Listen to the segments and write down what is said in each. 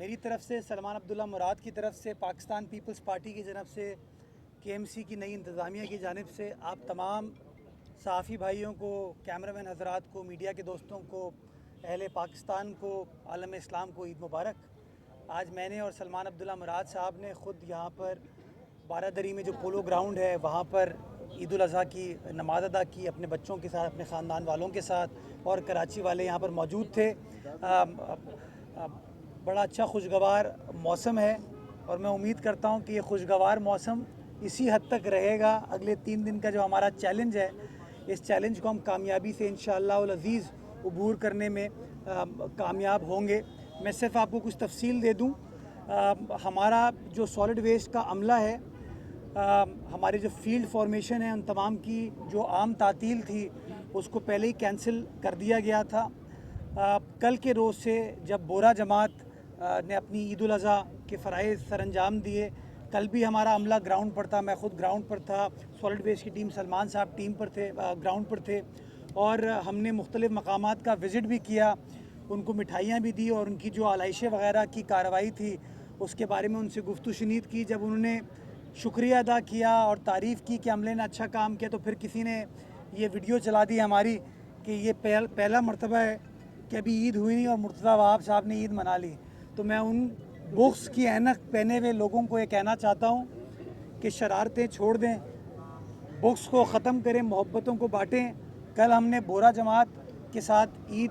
मेरी तरफ से, सलमान अब्दुल्ला मुराद की तरफ से, पाकिस्तान पीपल्स पार्टी की जानब से, KMC की नई इंतज़ामिया की जानिब से आप तमाम सहाफ़ी भाइयों को, कैमरामैन हज़रात को, मीडिया के दोस्तों को, अहले पाकिस्तान को, आलम इस्लाम को ईद मुबारक। आज मैंने और सलमान अब्दुल्ला मुराद साहब ने ख़ुद यहाँ पर बारादरी में जो पोलो ग्राउंड है वहाँ पर ईद उल अज़हा की नमाज़ अदा की अपने बच्चों के साथ, अपने ख़ानदान वालों के साथ, और कराची वाले यहाँ पर मौजूद थे। बड़ा अच्छा खुशगवार मौसम है और मैं उम्मीद करता हूँ कि ये खुशगवार मौसम इसी हद तक रहेगा। अगले 3 दिन का जो हमारा चैलेंज है, इस चैलेंज को हम कामयाबी से इंशाअल्लाह अज़ीज़ अबूर करने में कामयाब होंगे। मैं सिर्फ आपको कुछ तफसील दे दूँ। हमारा जो सॉलिड वेस्ट का अमला है, हमारे जो फील्ड फॉर्मेशन है, उन तमाम की जो आम तातील थी उसको पहले ही कैंसिल कर दिया गया था। कल के रोज़ से जब बोरा जमात ने अपनी ईद उल अज़हा के फ़राइज़ सरअंजाम दिए, कल भी हमारा अमला ग्राउंड पर था, मैं ख़ुद ग्राउंड पर था, सॉलिड वेस्ट की टीम सलमान साहब टीम पर थे, ग्राउंड पर थे, और हमने मुख्तलिफ़ मकामात का विज़िट भी किया, उनको मिठाइयाँ भी दी और उनकी जो आलाइशें वग़ैरह की कार्रवाई थी उसके बारे में उनसे गुफ्तगू शुनीद की। जब उन्होंने शुक्रिया अदा किया और तारीफ़ की कि अमले ने अच्छा काम किया, तो फिर किसी ने ये वीडियो चला दी हमारी कि ये पहला मरतबा है कि अभी ईद हुई नहीं और मुर्तज़ा वहाब साहब ने ईद मना ली। तो मैं उन बुग़्ज़ की ऐनक पहने हुए लोगों को ये कहना चाहता हूँ कि शरारतें छोड़ दें, बुग़्ज़ को ख़त्म करें, मोहब्बतों को बाँटें। कल हमने बोरा जमात के साथ ईद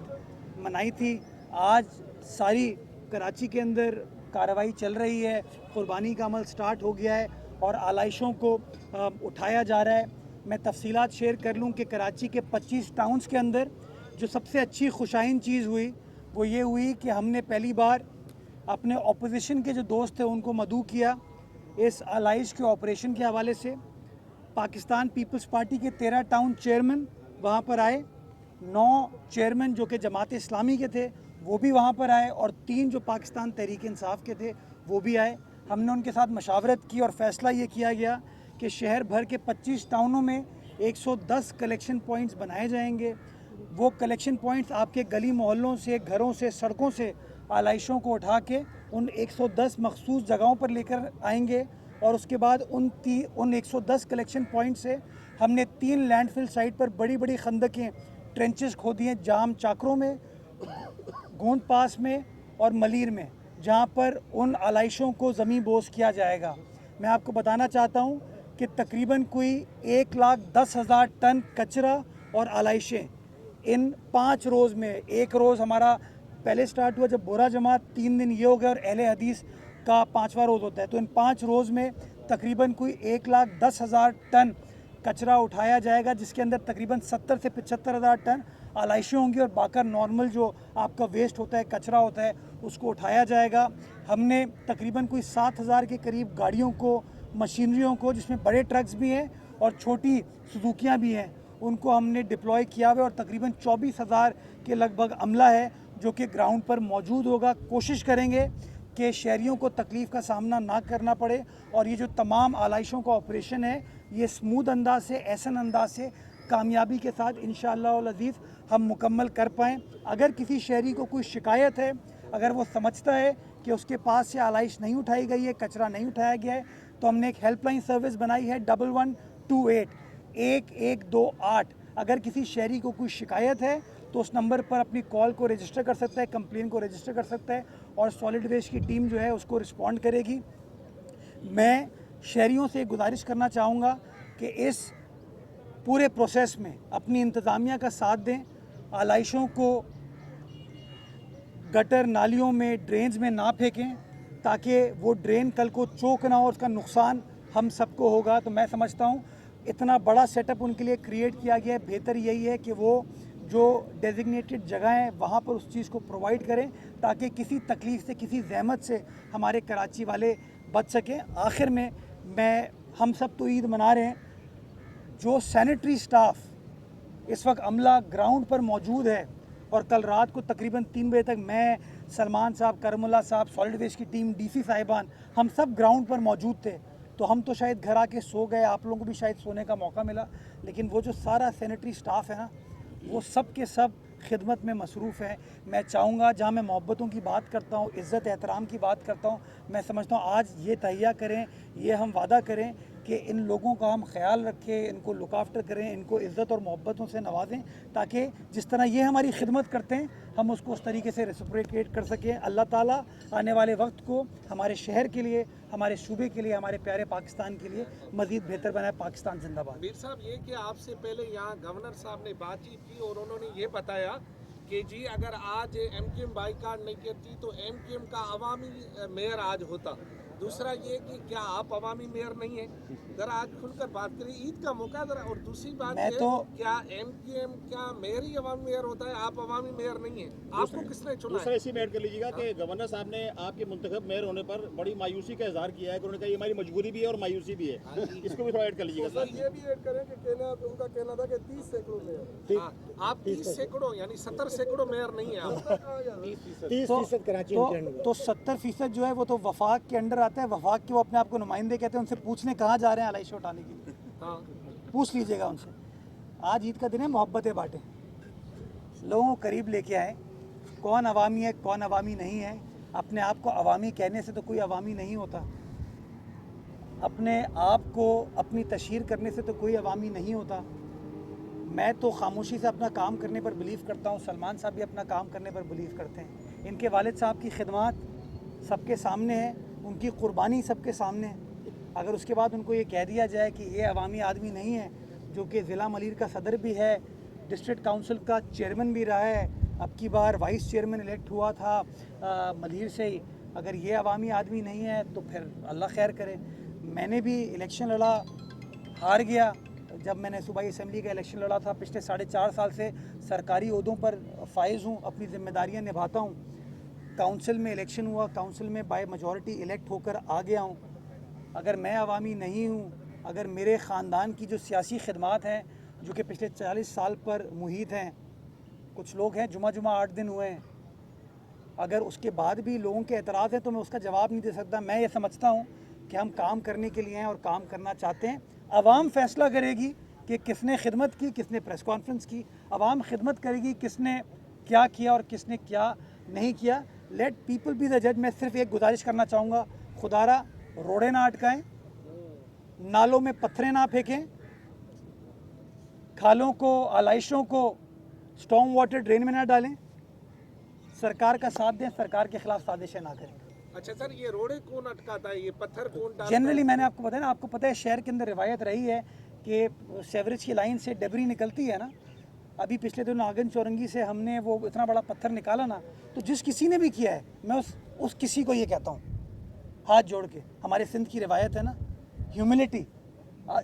मनाई थी, आज सारी कराची के अंदर कार्रवाई चल रही है, क़ुरबानी का अमल स्टार्ट हो गया है और आलाइशों को उठाया जा रहा है। मैं तफसीलात शेयर कर लूँ कि कराची के 25 टाउन्स के अंदर जो सबसे अच्छी खुशाइन चीज़ हुई वो ये हुई कि हमने पहली बार अपने ऑपोजिशन के जो दोस्त थे उनको मदऊ किया इस आलाइश के ऑपरेशन के हवाले से। पाकिस्तान पीपल्स पार्टी के 13 टाउन चेयरमैन वहाँ पर आए, 9 चेयरमैन जो कि जमात इस्लामी के थे वो भी वहाँ पर आए, और 3 जो पाकिस्तान तहरीक इंसाफ के थे वो भी आए। हमने उनके साथ मशावरत की और फ़ैसला ये किया गया कि शहर भर के 25 टाउनों में 110 कलेक्शन पॉइंट्स बनाए जाएंगे। वो कलेक्शन पॉइंट्स आपके गली मोहल्लों से, घरों से, सड़कों से आलाइशों को उठा के उन 110 मखसूस जगहों पर लेकर आएंगे, और उसके बाद उन 110 कलेक्शन पॉइंट से हमने 3 लैंडफिल साइट पर बड़ी बड़ी खंदकें, ट्रेंचेस खोदी हैं, जाम चाकरों में, गोंद पास में और मलीर में, जहाँ पर उन आलाइशों को ज़मीन बोस किया जाएगा। मैं आपको बताना चाहता हूँ कि तकरीबन कोई 1,10,000 टन कचरा और आलाइशें इन 5 रोज़ में, एक रोज़ हमारा पहले स्टार्ट हुआ जब बोरा जमात, 3 दिन ये हो गया, और अहले हदीस का 5वां रोज़ होता है, तो इन 5 रोज़ में तकरीबन कोई 1,10,000 टन कचरा उठाया जाएगा, जिसके अंदर तकरीबन 70 से 75,000 टन आलाइशें होंगी और बाकर नॉर्मल जो आपका वेस्ट होता है, कचरा होता है, उसको उठाया जाएगा। हमने तकरीबन कोई 7,000 के करीब गाड़ियों को, मशीनरियों को, जिसमें बड़े ट्रक्स भी हैं और छोटी सुजुकियाँ भी हैं, उनको हमने डिप्लॉय किया हुआ है, और तकरीबन 24,000 के लगभग अमला है जो कि ग्राउंड पर मौजूद होगा। कोशिश करेंगे कि शहरियों को तकलीफ़ का सामना ना करना पड़े और ये जो तमाम आलाइशों का ऑपरेशन है ये स्मूथ अंदाज से, एहसन अंदाज से, कामयाबी के साथ इंशाअल्लाह अज़ीज़ हम मुकम्मल कर पाएँ। अगर किसी शहरी को कोई शिकायत है, अगर वो समझता है कि उसके पास से आलाइश नहीं उठाई गई है, कचरा नहीं उठाया गया है, तो हमने एक हेल्पलाइन सर्विस बनाई है 1128। अगर किसी शहरी को कोई शिकायत है तो उस नंबर पर अपनी कॉल को रजिस्टर कर सकता है, कंप्लेन को रजिस्टर कर सकता है, और सॉलिड वेस्ट की टीम जो है उसको रिस्पॉन्ड करेगी। मैं शहरियों से गुजारिश करना चाहूँगा कि इस पूरे प्रोसेस में अपनी इंतज़ामिया का साथ दें, आलाइशों को गटर नालियों में, ड्रेन्स में ना फेंकें, ताकि वो ड्रेन कल को चोक ना हो, उसका नुकसान हम सबको होगा। तो मैं समझता हूँ इतना बड़ा सेटअप उनके लिए क्रिएट किया गया है, बेहतर यही है कि वो जो डेजिग्नेटेड जगह हैं वहाँ पर उस चीज़ को प्रोवाइड करें, ताकि किसी तकलीफ़ से, किसी ज़हमत से हमारे कराची वाले बच सकें। आखिर में हम सब तो ईद मना रहे हैं, जो सैनिटरी स्टाफ इस वक्त अमला ग्राउंड पर मौजूद है, और कल रात को तकरीबन 3 बजे तक मैं, सलमान साहब, करमुल्ला साहब, सॉलिड वेस्ट की टीम, DC साहिबान, हम सब ग्राउंड पर मौजूद थे। तो हम तो शायद घर आके सो गए, आप लोगों को भी शायद सोने का मौका मिला, लेकिन वो जो सारा सैनिटरी स्टाफ है ना, वो सब के सब खिदमत में मसरूफ़ हैं। मैं चाहूँगा जहाँ मैं मोहब्बतों की बात करता हूँ, इज़्ज़त एहतराम की बात करता हूँ, मैं समझता हूँ आज ये तहिया करें, ये हम वादा करें कि इन लोगों का हम ख्याल रखें, इनको लुक आफ्टर करें, इनको इज़्ज़त और मोहब्बतों से नवाजें, ताकि जिस तरह ये हमारी खिदमत करते हैं हम उसको उस तरीके से रेसिप्रोकेट कर सकें। अल्लाह ताला आने वाले वक्त को हमारे शहर के लिए, हमारे सूबे के लिए, हमारे प्यारे पाकिस्तान के लिए मज़ीद बेहतर बनाए। पाकिस्तान जिंदाबाद। मीर साहब, ये कि आपसे पहले यहाँ गवर्नर साहब ने बातचीत की और उन्होंने ये बताया कि जी अगर आज एमक्यूएम बाईकाट नहीं करती तो एमक्यूएम का अवामी मेयर आज होता। दूसरा ये कि क्या आप अवामी मेयर नहीं है? जरा आज खुलकर बात करिए, ईद का मौका जरा। और दूसरी बात मैं ये, तो क्या एमक्यूएम का मेयर ही अवामी मेयर होता है? आप अवामी मेयर नहीं है, आपको किसने चुना दूसरा है? इसी में ऐड कर लीजिएगा कि गवर्नर साहब ने आपके मुंतखब मेयर होने पर बड़ी मायूसी का इजहार किया है कि उन्होंने कहा ये हमारी मजबूरी भी है और मायूसी भी है। इसको भी थोड़ा ऐड कर लीजिएगा सर ये भी ऐड करें कि उनका कहना था कि 30 सैकड़ों मेयर, हाँ, आप 30 सैकड़ों यानी 70 सैकड़ों मेयर नहीं है आप। 30% कराची के अंडर। तो 70% जो है वो तो वफाक के अंडर आता है। वफाक के वो अपने आप को नुमाइंदे कहते हैं। उनसे पूछने कहाँ जा रहे हैं अलाइशा उठाने के लिए, हाँ, पूछ लीजिएगा उनसे। आज ईद का दिन है, मोहब्बतें बांटें, लोगों को करीब लेके आए। कौन अवामी है, कौन अवामी नहीं है, अपने आप को अवामी कहने से तो कोई अवामी नहीं होता। अपने आप को अपनी तशहीर करने से तो कोई अवामी नहीं होता। मैं तो खामोशी से अपना काम करने पर बिलीव करता हूँ। सलमान साहब भी अपना काम करने पर बिलीव करते हैं। इनके वालिद साहब की खिदमत सबके सामने है, उनकी कुर्बानी सबके सामने है। अगर उसके बाद उनको ये कह दिया जाए कि ये अवामी आदमी नहीं है, जो कि ज़िला मलीर का सदर भी है, डिस्ट्रिक्ट काउंसिल का चेयरमैन भी रहा है, अब की बार वाइस चेयरमैन इलेक्ट हुआ था मलीर से ही, अगर ये अवामी आदमी नहीं है तो फिर अल्लाह खैर करे। मैंने भी इलेक्शन लड़ा, हार गया। जब मैंने सूबाई असम्बली का इलेक्शन लड़ा था, पिछले 4.5 साल से सरकारी ओहदों पर फाइज हूँ, अपनी जिम्मेदारियाँ निभाता हूँ। काउंसिल में इलेक्शन हुआ, काउंसिल में बाय मेजॉरिटी इलेक्ट होकर आ गया हूँ। अगर मैं अवामी नहीं हूँ, अगर मेरे ख़ानदान की जो सियासी खिदमात हैं जो कि पिछले 40 साल पर मुहित हैं, कुछ लोग हैं जुमा 8 दिन हुए हैं, अगर उसके बाद भी लोगों के एतराज़ हैं तो मैं उसका जवाब नहीं दे सकता। मैं ये समझता हूँ कि हम काम करने के लिए हैं और काम करना चाहते हैं। अवाम फैसला करेगी कि किसने खिदमत की, किसने प्रेस कॉन्फ्रेंस की। अवाम खिदमत करेगी किसने क्या किया और किसने क्या नहीं किया। लेट पीपल बी द जज। मैं सिर्फ एक गुजारिश करना चाहूँगा, खुदारा रोड़े ना अटकाएं, नालों में पत्थरें ना फेंकें, खालों को, आलाइशों को स्टॉर्म वाटर ड्रेन में ना डालें, सरकार का साथ दें, सरकार के खिलाफ साजिशें ना करें। अच्छा सर, ये रोड़े कौन अटकाता है, ये पत्थर कौन डालता है? जनरली मैंने आपको बताया ना, आपको पता है शहर के अंदर रिवायत रही है कि सेवरेज की लाइन से डबरी निकलती है ना। अभी पिछले दिनों नागन चौरंगी से हमने वो इतना बड़ा पत्थर निकाला ना, तो जिस किसी ने भी किया है, मैं उस किसी को ये कहता हूँ हाथ जोड़ के, हमारे सिंध की रिवायत है ना, ह्यूमिलिटी,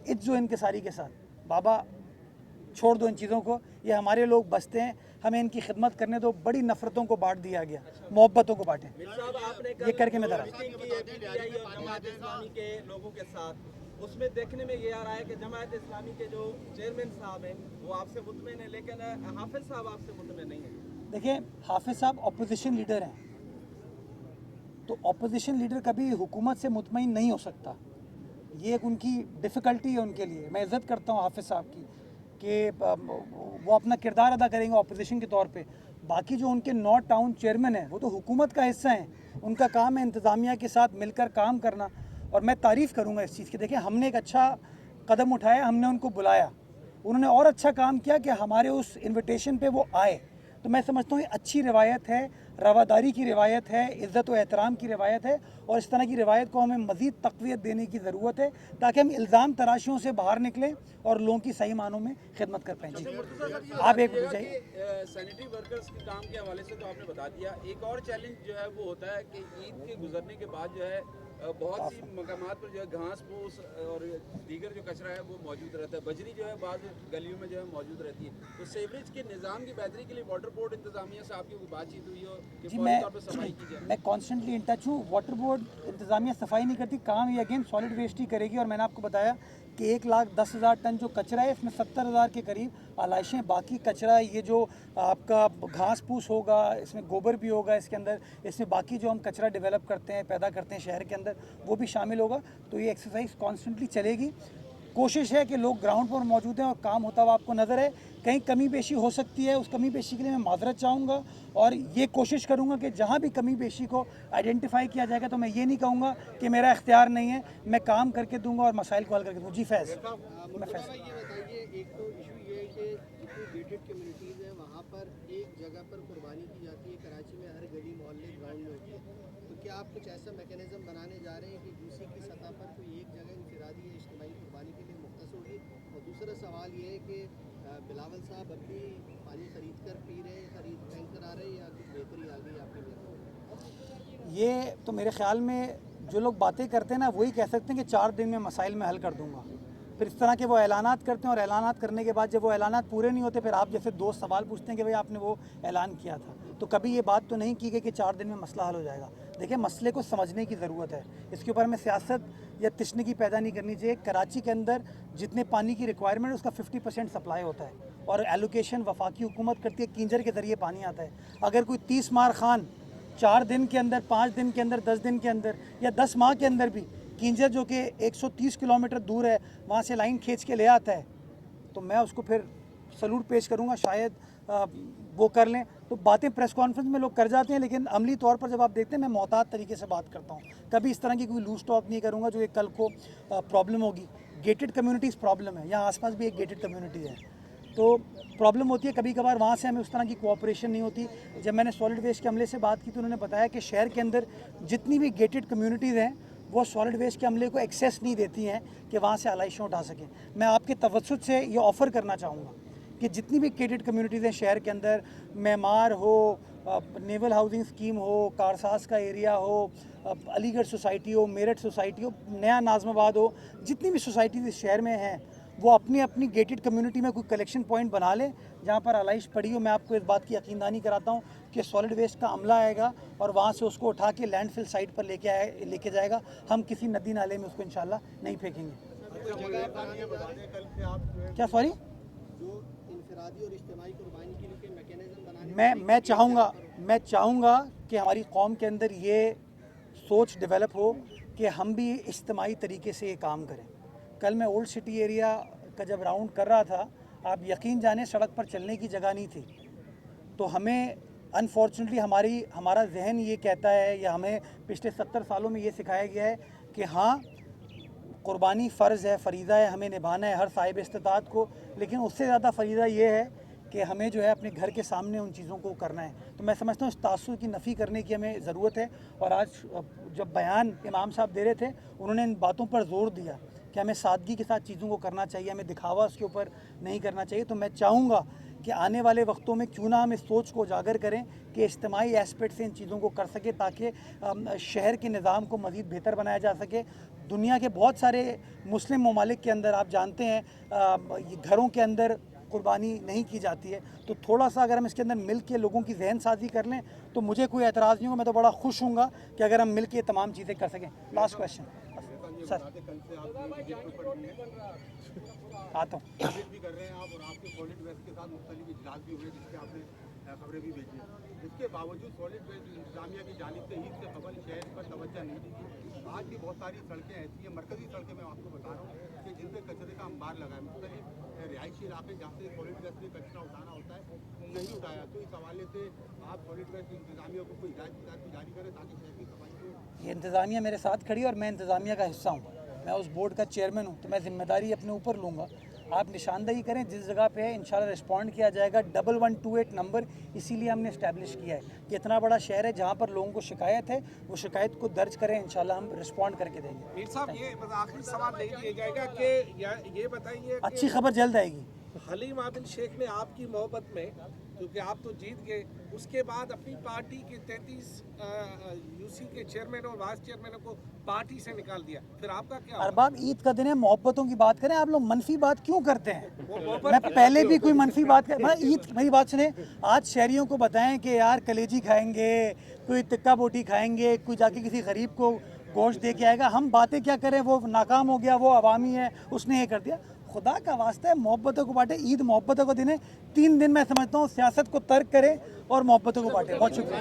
इज्जो इनकिसारी के साथ, बाबा छोड़ दो इन चीज़ों को, ये हमारे लोग बसते हैं, हमें इनकी खिदमत करने दो। बड़ी नफ़रतों को बांट दिया गया, मोहब्बतों को बांटें। ये करके मैं दरा इस्लामी के लोगों के साथ, उसमें देखने में ये आ रहा है कि जमात इस्लामी के जो चेयरमैन साहब हैं वो आपसे मुतमिन है, लेकिन हाफिज साहब आपसे मुतमिन नहीं है। देखिए, हाफिज साहब अपोजिशन लीडर हैं, तो अपोजिशन लीडर कभी हुकूमत से मुतमईन नहीं हो सकता। ये एक उनकी डिफ़िकल्टी है उनके लिए। मैं इज़्ज़त करता हूँ हाफिज साहब की कि वो अपना किरदार अदा करेंगे अपोजिशन के तौर पे। बाकी जो उनके नॉर्थ टाउन चेयरमैन हैं वो तो हुकूमत का हिस्सा हैं, उनका काम है इंतज़ामिया के साथ मिलकर काम करना। और मैं तारीफ़ करूँगा इस चीज़ की। देखिए, हमने एक अच्छा कदम उठाया, हमने उनको बुलाया, उन्होंने और अच्छा काम किया कि हमारे उस इन्विटेशन पे वो आए। तो मैं समझता हूँ ये अच्छी रिवायत है, रवादारी की रिवायत है, इज़्ज़त व एहतराम की रिवायत है, और इस तरह की रिवायत को हमें मज़ीद तक़वियत देने की ज़रूरत है ताकि हम इल्ज़ाम तराशियों से बाहर निकलें और लोगों की सही मानों में खिदमत कर पाएँ। जी, आप एक मिनट जाइए। सैनिटरी वर्कर्स के काम के हवाले से तो आपने बता दिया। एक और चैलेंज जो है वो होता है कि ईद के गुजरने के बाद जो है बहुत सी मकामात पर जो है घास फूस और दीगर जो कचरा है वो मौजूद रहता है। बजरी जो है बाद गलियों में जो है मौजूद रहती है। तो सीवरेज के निज़ाम की बेहतरी के लिए वाटर बोर्ड इंतजामिया से आपकी कोई बातचीत हुई हो कि जी, फौरी तौर पर सफाई की जाए? मैं कॉन्स्टेंटली इन टच हूँ। वाटर बोर्ड इंतज़ामिया सफाई नहीं करती, काम ये अगेन सॉलिड वेस्ट ही करेगी। और मैंने आपको बताया कि 1,10,000 टन जो कचरा है, इसमें 70,000 के करीब आलाइशें, बाकी कचरा ये जो आपका घास फूस होगा, इसमें गोबर भी होगा इसके अंदर, इसमें बाकी जो हम कचरा डेवलप करते हैं, पैदा करते हैं शहर के अंदर, वो भी शामिल होगा। तो ये एक्सरसाइज कॉन्स्टेंटली चलेगी। कोशिश है कि लोग ग्राउंड पर मौजूद हैं और काम होता हुआ आपको नज़र है कहीं कमी पेशी हो सकती है, उस कमी पेशी के लिए मैं माजरत चाहूँगा और ये कोशिश करूँगा कि जहाँ भी कमी पेशी को आइडेंटिफाई किया जाएगा तो मैं ये नहीं कहूँगा कि मेरा इख्तियार नहीं है, मैं काम करके दूंगा और मसाइल को हल करके दूँगा। जी फैज़, मैं फैज़। ये बताइए, एक तो इशू ये है कि जितनी गेटेड कम्युनिटीज़ हैं वहाँ पर एक जगह पर कुर्बानी की जाती है, कराची में हर गली मोहल्ले ग्राउंड में होती है, तो क्या आप कुछ ऐसा मैकेनिज्म बनाने जा रहे हैं कि यूसी की सतह पर कोई एक जगह इनफरादी या इज्तिमाई कुर्बानी के लिए मुख्तस होगी? और दूसरा सवाल ये है कि बिलावल साहब अभी पानी खरीद कर पी रहे हैं, खरीद टैंकर आ रहे हैं या कुछ बेहतरी आ गई आपके लिए? ये तो मेरे ख्याल में जो लोग बातें करते हैं ना वही कह सकते हैं कि 4 दिन में मसाइल में हल कर दूंगा। फिर इस तरह के वो ऐलानात करते हैं और ऐलानात करने के बाद जब वो ऐलानात पूरे नहीं होते फिर आप जैसे दोस्त सवाल पूछते हैं कि भाई आपने वो ऐलान किया था, तो कभी ये बात तो नहीं की गई कि 4 दिन में मसला हल हो जाएगा। देखिए, मसले को समझने की ज़रूरत है, इसके ऊपर हमें सियासत या तशनीकी पैदा नहीं करनी चाहिए। कराची के अंदर जितने पानी की रिक्वायरमेंट है उसका 50% सप्लाई होता है और एलोकेशन वफाकी हुकूमत करती है, कींजर के ज़रिए पानी आता है। अगर कोई 30 मार खान 4 दिन के अंदर, 5 दिन के अंदर, 10 दिन के अंदर या 10 माह के अंदर भी कींजर जो कि 130 किलोमीटर दूर है वहाँ से लाइन खींच के ले आता है, तो मैं उसको फिर सलूट पेश करूँगा, शायद वो कर लें। तो बातें प्रेस कॉन्फ्रेंस में लोग कर जाते हैं, लेकिन अमली तौर पर जब आप देखते हैं मैं मोहतात तरीके से बात करता हूँ, कभी इस तरह की कोई लूज टॉक नहीं करूँगा जो कि कल को प्रॉब्लम होगी। गेटेड कम्युनिटीज़ प्रॉब्लम है, यहाँ आसपास भी एक गेटेड कम्युनिटी है, तो प्रॉब्लम होती है कभी कभार, वहाँ से हमें उस तरह की कोऑपरेशन नहीं होती। जब मैंने सॉलिड वेस्ट के अमले से बात की तो उन्होंने बताया कि शहर के अंदर जितनी भी गेटेड कम्युनिटीज़ हैं वो सॉलिड वेस्ट के अमले को एक्सेस नहीं देती हैं कि वहाँ से आलाइशें उठा सकें। मैं आपके तवज्जुह से ये ऑफ़र करना चाहूँगा कि जितनी भी गेटेड कम्युनिटीज़ हैं शहर के अंदर, मेमार हो, नेवल हाउसिंग स्कीम हो, कारसास का एरिया हो, अलीगढ़ सोसाइटी हो, मेरठ सोसाइटी हो, नया नाज़माबाद हो, जितनी भी सोसाइटीज़ इस शहर में हैं वो अपनी अपनी गेटेड कम्युनिटी में कोई कलेक्शन पॉइंट बना लें जहाँ पर आलाइश पड़ी हो। मैं आपको इस बात की यकीनदानी कराता हूँ कि सॉलिड वेस्ट का अमला आएगा और वहाँ से उसको उठा के लैंडफिल साइट पर लेके जाएगा। हम किसी नदी नाले में उसको इंशाल्लाह नहीं फेंकेंगे। क्या सॉरी? जो इनफरादी और इज्तिमाई कुर्बानी के लिए मैकेनिज्म बनाने मैं चाहूँगा कि हमारी कौम के अंदर ये सोच डेवलप हो कि हम भी इज्तिमाई तरीके से ये काम करें। कल मैं ओल्ड सिटी एरिया का जब राउंड कर रहा था, आप यकीन जाने सड़क पर चलने की जगह नहीं थी, तो हमें अनफॉर्चुनेटली हमारा जहन ये कहता है या हमें पिछले 70 सालों में ये सिखाया गया है कि हाँ, कुर्बानी फ़र्ज़ है, फ़रीज़ा है, हमें निभाना है हर साहिब इस्तिताअत को, लेकिन उससे ज़्यादा फ़रीज़ा ये है कि हमें जो है अपने घर के सामने उन चीज़ों को करना है। तो मैं समझता हूँ इस तासुर की नफ़ी करने की हमें ज़रूरत है। और आज जब बयान इमाम साहब दे रहे थे उन्होंने इन बातों पर ज़ोर दिया कि हमें सादगी के साथ चीज़ों को करना चाहिए, हमें दिखावा उसके ऊपर नहीं करना चाहिए। तो मैं चाहूँगा कि आने वाले वक्तों में क्यों ना हम इस सोच को उजागर करें कि इज्तिमाई एस्पेक्ट से इन चीज़ों को कर सके ताकि शहर के निज़ाम को मज़ीद बेहतर बनाया जा सके। दुनिया के बहुत सारे मुस्लिम ममालिक के अंदर आप जानते हैं घरों के अंदर कुर्बानी नहीं की जाती है, तो थोड़ा सा अगर हम इसके अंदर मिल के लोगों की जहन साजी कर लें तो मुझे कोई एतराज़ नहीं होगा। मैं तो बड़ा खुश हूँगा कि अगर हम मिल के तमाम चीज़ें कर सकें। लास्ट क्वेश्चन सर, आता हूँ। भी कर रहे हैं आप और आपके सॉलिड वेस्ट के साथ मुख्तलिफ इजलास भी हुए जिसके आपने खबरें भी भेजी। इसके बावजूद सॉलिड वेस्ट इंतजामिया की जानिब से ईद से कबल शहर पर तवज्जो नहीं दी। आज भी बहुत सारी सड़कें ऐसी हैं, मरकजी सड़कें मैं आपको बता रहा हूँ कि जिन पर कचरे का अंबार लगा है। मुख्तलिफ रिहायशी इलाके जहाँ से सॉलिड वेस्ट में कचरा उठाना होता है नहीं उठाया, तो इस हवाले से आप सॉलिड वेस्ट इंतजामिया को कोई हिदायत जारी करें ताकि शहर की सफाई हो। ये इंतज़ामिया मेरे साथ खड़ी और मैं इंतज़ामिया का हिस्सा हूँ, मैं उस बोर्ड का चेयरमैन हूँ, तो मैं ज़िम्मेदारी अपने ऊपर लूँगा। आप निशानदही करें जिस जगह पे है, इंशाल्लाह रिस्पॉन्ड किया जाएगा। 1128 नंबर इसीलिए हमने इस्टेब्लिश किया है कि इतना बड़ा शहर है जहाँ पर लोगों को शिकायत है, वो शिकायत को दर्ज करें, इंशाल्लाह हम रिस्पॉन्ड करके देंगे। मीर साहब, ये बस आखिरी सवाल ले लिया जाएगा कि ये बताइए अच्छी खबर जल्द आएगी। हलीम आबिद शेख ने आपकी मोहब्बत में, क्योंकि आप तो जीत गए, उसके बाद अपनी पार्टी के 33 यूसी के चेयरमैन और वाइस चेयरमैनों को पार्टी से निकाल दिया, फिर आपका क्या होगा? अरबाब, ईद का दिन है, मोहब्बतों की बात करें। आप लोग मनफी बात क्यों करते हैं? मैं पहले भी कोई मनफी बात कर, मैं ईद, मेरी बात सुने, आज शहरियों को बताएं कि यार कलेजी खाएंगे, कोई तिक्का बोटी खाएंगे, कोई जाके किसी गरीब को गोश्त दे के आएगा। हम बातें क्या करें, वो नाकाम हो गया, वो अवामी है, उसने ये कर दिया। खुदा का वास्ता है, मोहब्बतों को बांटे। ईद मोहब्बतों का दिन है। 3 दिन मैं समझता हूँ सियासत को तर्क करें और मोहब्बतों को बांटे। बहुत शुक्रिया।